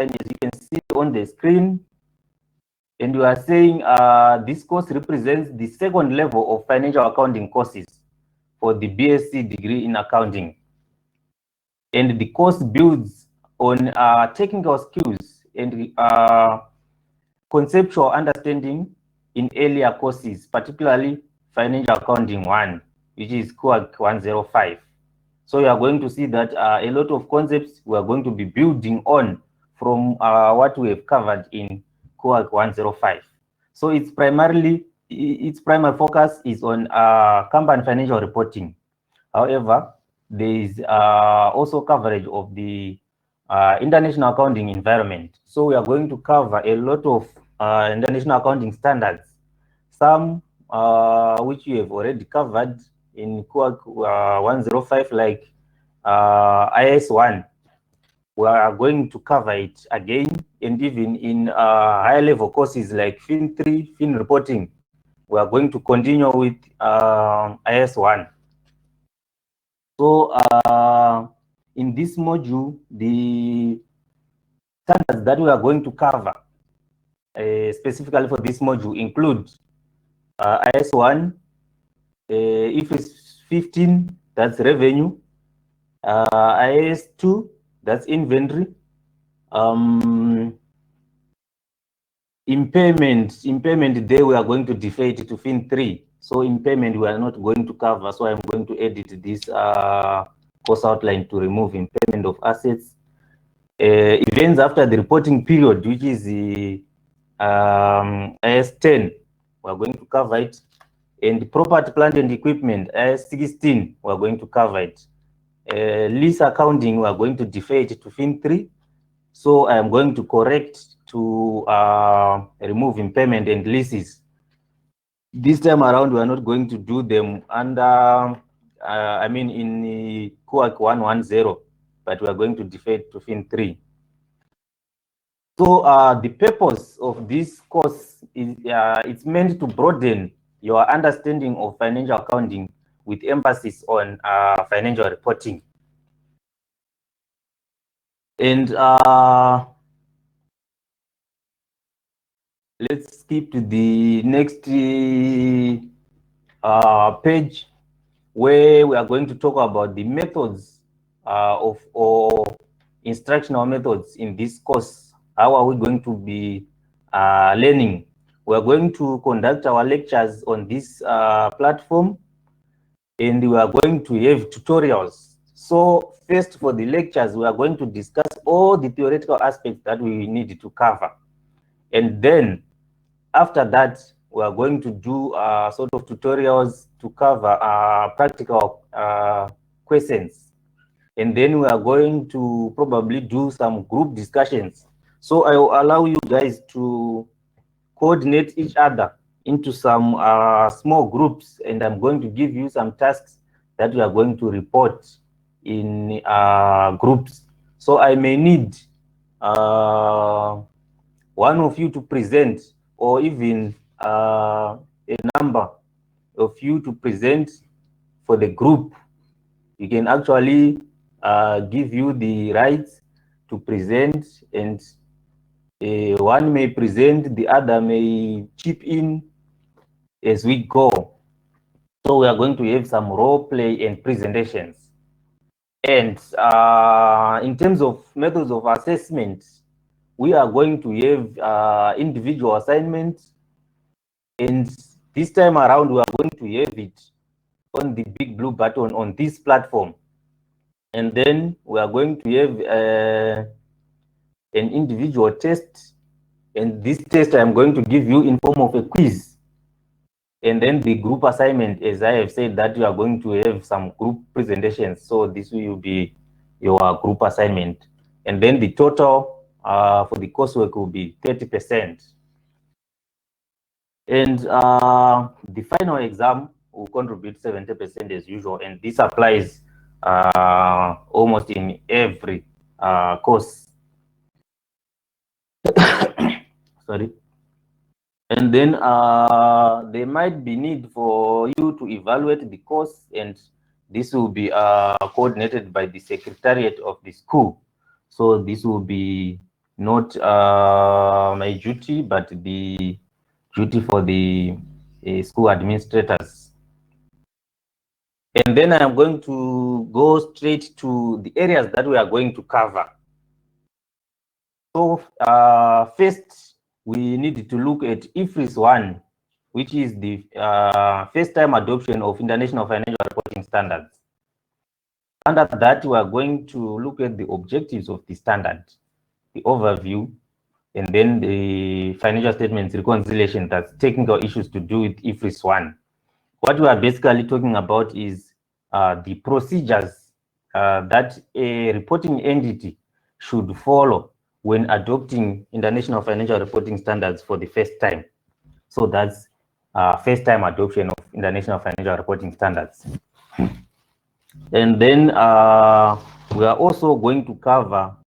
and as you can see on the screen, and we are saying this course represents the second level of financial accounting courses for the BSc degree in accounting. And the course builds on technical skills and conceptual understanding in earlier courses, particularly Financial Accounting 1, which is COAC 105. So you are going to see that a lot of concepts we are going to be building on from what we have covered in COAC 105. So its primary focus is on company financial reporting. However, there is also coverage of the international accounting environment. So we are going to cover a lot of international accounting standards, some which we have already covered in COAC 105, like IS1. We are going to cover it again, and even in higher level courses like FIN3, FIN reporting, we are going to continue with IS1. So in this module, the standards that we are going to cover specifically for this module include IS1, IFRS 15, that's revenue, IS2, that's inventory, impairment there we are going to defer it to FIN3. So impairment we are not going to cover, so I'm going to edit this course outline to remove impairment of assets. Events after the reporting period, which is the IS10, we are going to cover it. And property, plant and equipment, IS16, we are going to cover it. Lease accounting, we are going to defer it to FIN3. So I am going to correct to remove impairment and leases. This time around, we are not going to do them under, in the COAC 110, but we are going to defer it to FIN3. So the purpose of this course is it's meant to broaden your understanding of financial accounting with emphasis on financial reporting. And let's skip to the next page, where we are going to talk about the methods or instructional methods in this course. How are we going to be learning? We are going to conduct our lectures on this platform, and we are going to have tutorials. So first, for the lectures, we are going to discuss all the theoretical aspects that we need to cover. And then after that, we are going to do sort of tutorials to cover practical questions. And then we are going to probably do some group discussions. So I will allow you guys to coordinate each other into some small groups, and I'm going to give you some tasks that we are going to report in groups. So I may need one of you to present, or even a number of you to present for the group. You can actually give you the rights to present, and one may present, the other may chip in as we go. So we are going to have some role play and presentations. And in terms of methods of assessment, we are going to have individual assignments. And this time around, we are going to have it on the BigBlueButton on this platform. And then we are going to have an individual test. And this test I'm going to give you in form of a quiz. And then the group assignment, as I have said, that you are going to have some group presentations. So this will be your group assignment. And then the total for the coursework will be 30%. And the final exam will contribute 70% as usual. And this applies almost in every course. Sorry. And then there might be need for you to evaluate the course, and this will be coordinated by the secretariat of the school. So this will be not my duty, but the duty for the school administrators. And then I am going to go straight to the areas that we are going to cover. So first, we need to look at IFRS 1, which is the first-time adoption of International Financial Reporting Standards. Under that, we are going to look at the objectives of the standard, the overview, and then the financial statements reconciliation, that's technical issues to do with IFRS 1. What we are basically talking about is the procedures that a reporting entity should follow when adopting International Financial Reporting Standards for the first time. So that's first-time adoption of International Financial Reporting Standards. And then we are also going to cover